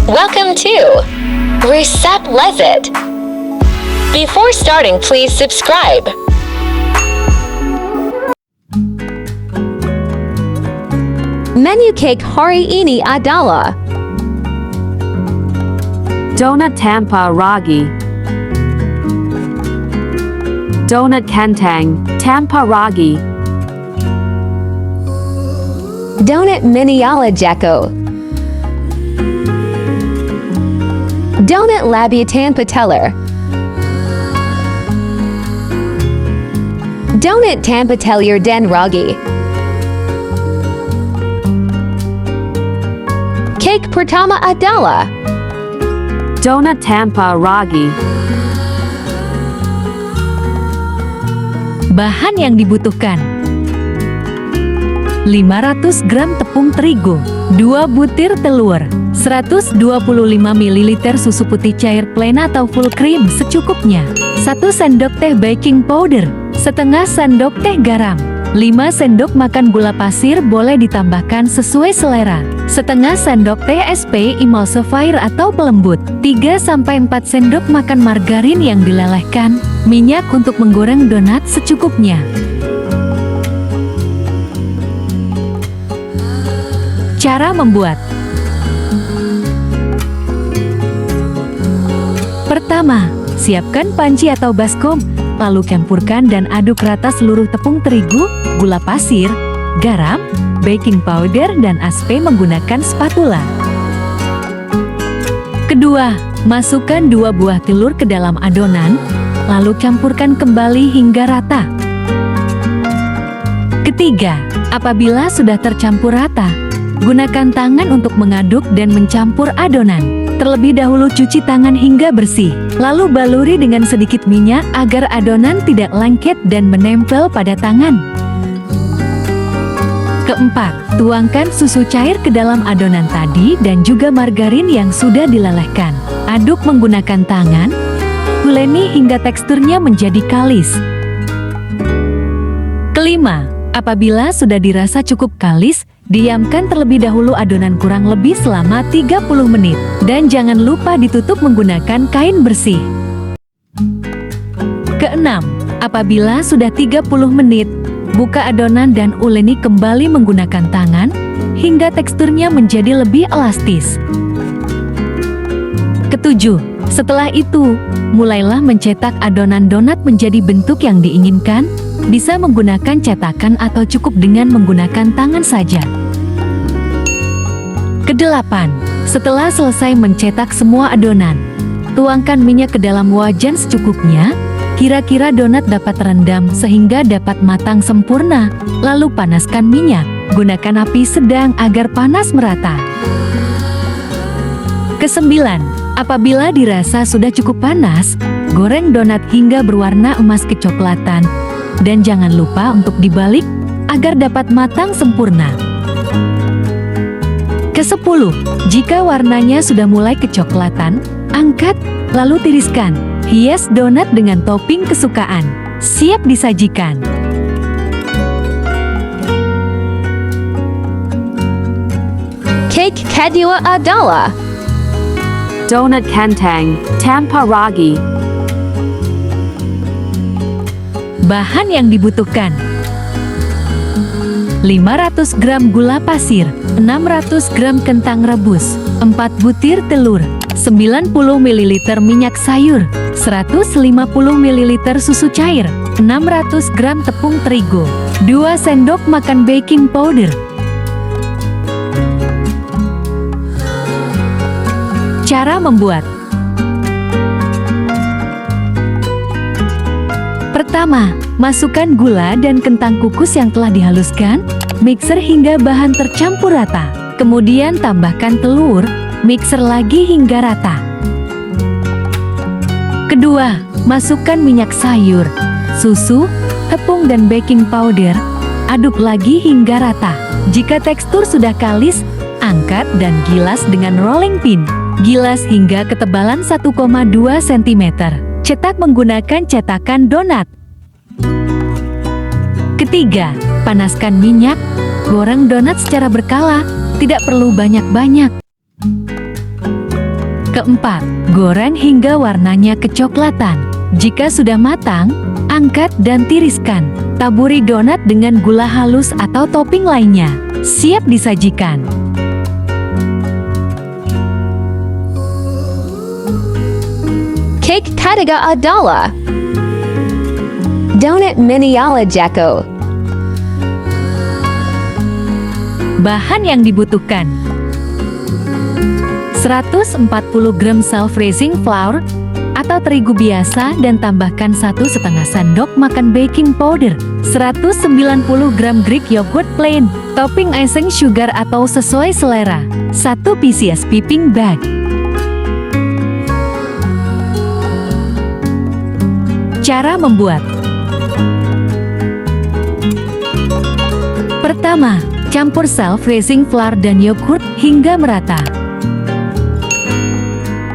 Welcome to Resep Lezat. Before starting, please subscribe. Menu cake hari ini adalah Donut tanpa ragi. Donut kentang tanpa ragi. donut mini ala jacko. Donut labia tanpa telur. Donut tanpa telur dan ragi. Cake pertama adalah Donut tanpa ragi. Bahan yang dibutuhkan: 500 gram tepung terigu, 2 butir telur, 125 ml susu putih cair plain atau full cream secukupnya, 1 sendok teh baking powder, setengah sendok teh garam, 5 sendok makan gula pasir boleh ditambahkan sesuai selera, setengah sendok teh SP emulsifier atau pelembut, 3-4 sendok makan margarin yang dilelehkan, minyak untuk menggoreng donat secukupnya. Cara membuat: pertama, siapkan panci atau baskom, lalu campurkan dan aduk rata seluruh tepung terigu, gula pasir, garam, baking powder dan aspe menggunakan spatula. Kedua, masukkan 2 buah telur ke dalam adonan, lalu campurkan kembali hingga rata. Ketiga, apabila sudah tercampur rata, gunakan tangan untuk mengaduk dan mencampur adonan. Terlebih dahulu cuci tangan hingga bersih, lalu baluri dengan sedikit minyak agar adonan tidak lengket dan menempel pada tangan. Keempat, tuangkan susu cair ke dalam adonan tadi dan juga margarin yang sudah dilelehkan. Aduk menggunakan tangan, uleni hingga teksturnya menjadi kalis. Kelima, apabila sudah dirasa cukup kalis, diamkan terlebih dahulu adonan kurang lebih selama 30 menit. Dan jangan lupa ditutup menggunakan kain bersih. Keenam, apabila sudah 30 menit, buka adonan dan uleni kembali menggunakan tangan, hingga teksturnya menjadi lebih elastis. Ketujuh, setelah itu, mulailah mencetak adonan donat menjadi bentuk yang diinginkan, bisa menggunakan cetakan atau cukup dengan menggunakan tangan saja. Kedelapan, setelah selesai mencetak semua adonan, tuangkan minyak ke dalam wajan secukupnya, kira-kira donat dapat terendam sehingga dapat matang sempurna, lalu panaskan minyak, gunakan api sedang agar panas merata. Kesembilan, apabila dirasa sudah cukup panas, goreng donat hingga berwarna emas kecoklatan, dan jangan lupa untuk dibalik agar dapat matang sempurna. Kesepuluh, jika warnanya sudah mulai kecoklatan, angkat, lalu tiriskan. Hias donat dengan topping kesukaan. Siap disajikan. cake kedua adalah Donut kentang tanpa ragi. Bahan yang dibutuhkan: 500 gram gula pasir, 600 gram kentang rebus, 4 butir telur, 90 ml minyak sayur, 150 ml susu cair, 600 gram tepung terigu, 2 sendok makan baking powder. Cara membuat: pertama, masukkan gula dan kentang kukus yang telah dihaluskan, mixer hingga bahan tercampur rata. Kemudian tambahkan telur, mixer lagi hingga rata. Kedua, masukkan minyak sayur, susu, tepung dan baking powder. Aduk lagi hingga rata. Jika tekstur sudah kalis, angkat dan gilas dengan rolling pin. Gilas hingga ketebalan 1,2 cm. Cetak menggunakan cetakan donat. Ketiga, panaskan minyak, goreng donat secara berkala, tidak perlu banyak-banyak. Keempat, goreng hingga warnanya kecoklatan. Jika sudah matang, angkat dan tiriskan. Taburi donat dengan gula halus atau topping lainnya. Siap disajikan. Cake Kadiga Adala. Donut mini ala Jacko. Bahan yang dibutuhkan: 140 gram self-raising flour atau terigu biasa dan tambahkan 1,5 sendok makan baking powder, 190 gram Greek yogurt plain, topping icing sugar atau sesuai selera, 1 pcs piping bag. Cara membuat: pertama, campur self-raising flour dan yogurt hingga merata.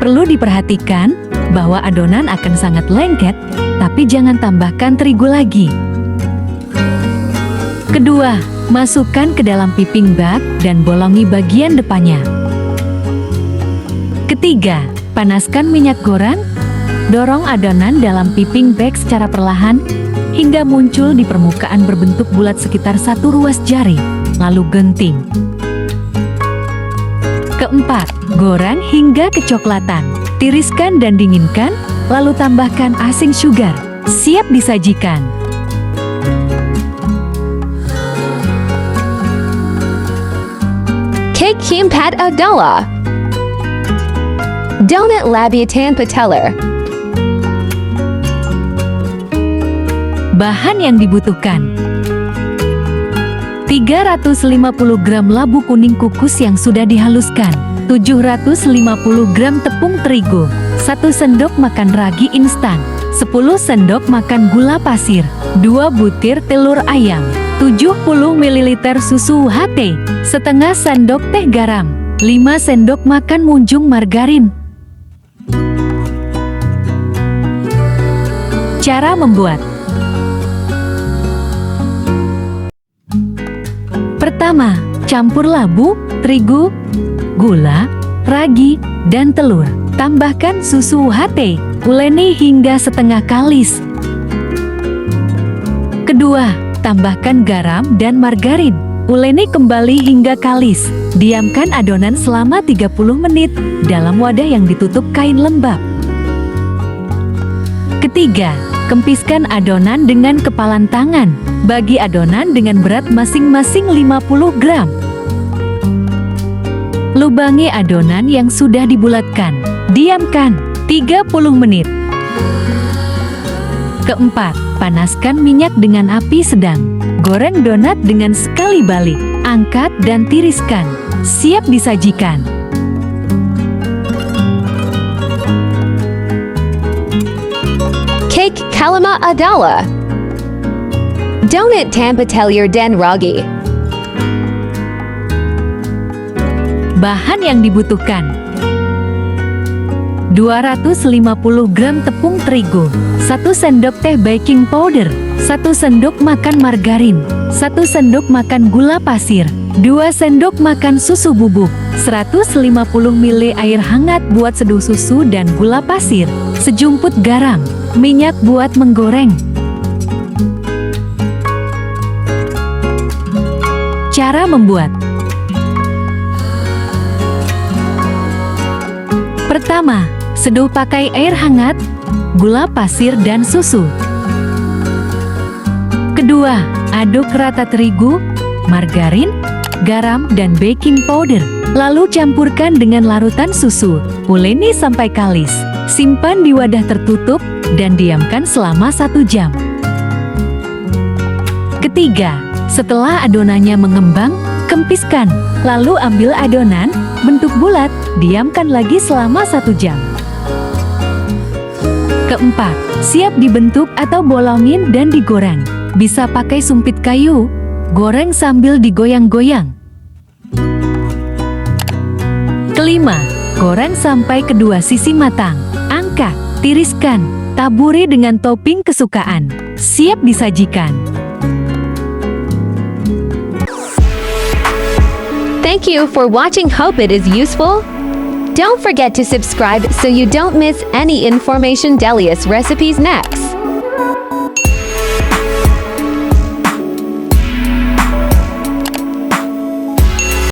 Perlu diperhatikan bahwa adonan akan sangat lengket, tapi jangan tambahkan terigu lagi. Kedua, masukkan ke dalam piping bag dan bolongi bagian depannya. Ketiga, panaskan minyak goreng. Dorong adonan dalam piping bag secara perlahan hingga muncul di permukaan berbentuk bulat sekitar 1 ruas jari, lalu genting. Keempat, goreng hingga kecoklatan. Tiriskan dan dinginkan, lalu tambahkan icing sugar. Siap disajikan. Cake Kimpat Adala. Donut Labiatan Pateller. Bahan yang dibutuhkan: 350 gram labu kuning kukus yang sudah dihaluskan, 750 gram tepung terigu, 1 sendok makan ragi instan, 10 sendok makan gula pasir, 2 butir telur ayam, 70 ml susu UHT, setengah sendok teh garam, 5 sendok makan munjung margarin. Cara membuat: pertama, campur labu, terigu, gula, ragi, dan telur. Tambahkan susu UHT, uleni hingga setengah kalis. Kedua, tambahkan garam dan margarin. Uleni kembali hingga kalis. Diamkan adonan selama 30 menit dalam wadah yang ditutup kain lembab. Ketiga, kempiskan adonan dengan kepalan tangan. Bagi adonan dengan berat masing-masing 50 gram. Lubangi adonan yang sudah dibulatkan. Diamkan 30 menit. Keempat, panaskan minyak dengan api sedang. Goreng donat dengan sekali balik. Angkat dan tiriskan. Siap disajikan. Cake Kalama Adala. Donut Tampateller dan Ragi. Bahan yang dibutuhkan: 250 gram tepung terigu, 1 sendok teh baking powder, 1 sendok makan margarin, 1 sendok makan gula pasir, 2 sendok makan susu bubuk, 150 ml air hangat buat seduh susu dan gula pasir, sejumput garam, minyak buat menggoreng. Cara membuat: pertama, seduh pakai air hangat, gula pasir dan susu. Kedua, aduk rata terigu, margarin, garam dan baking powder. Lalu campurkan dengan larutan susu, uleni sampai kalis. Simpan di wadah tertutup dan diamkan selama 1 jam. Ketiga, setelah adonannya mengembang, kempiskan. Lalu ambil adonan, bentuk bulat, diamkan lagi selama 1 jam. Keempat, siap dibentuk atau bolongin dan digoreng. Bisa pakai sumpit kayu, goreng sambil digoyang-goyang. Kelima, goreng sampai kedua sisi matang. Angkat, tiriskan, taburi dengan topping kesukaan. Siap disajikan. Thank you for watching. Hope it is useful. Don't forget to subscribe so you don't miss any information Delius recipes next.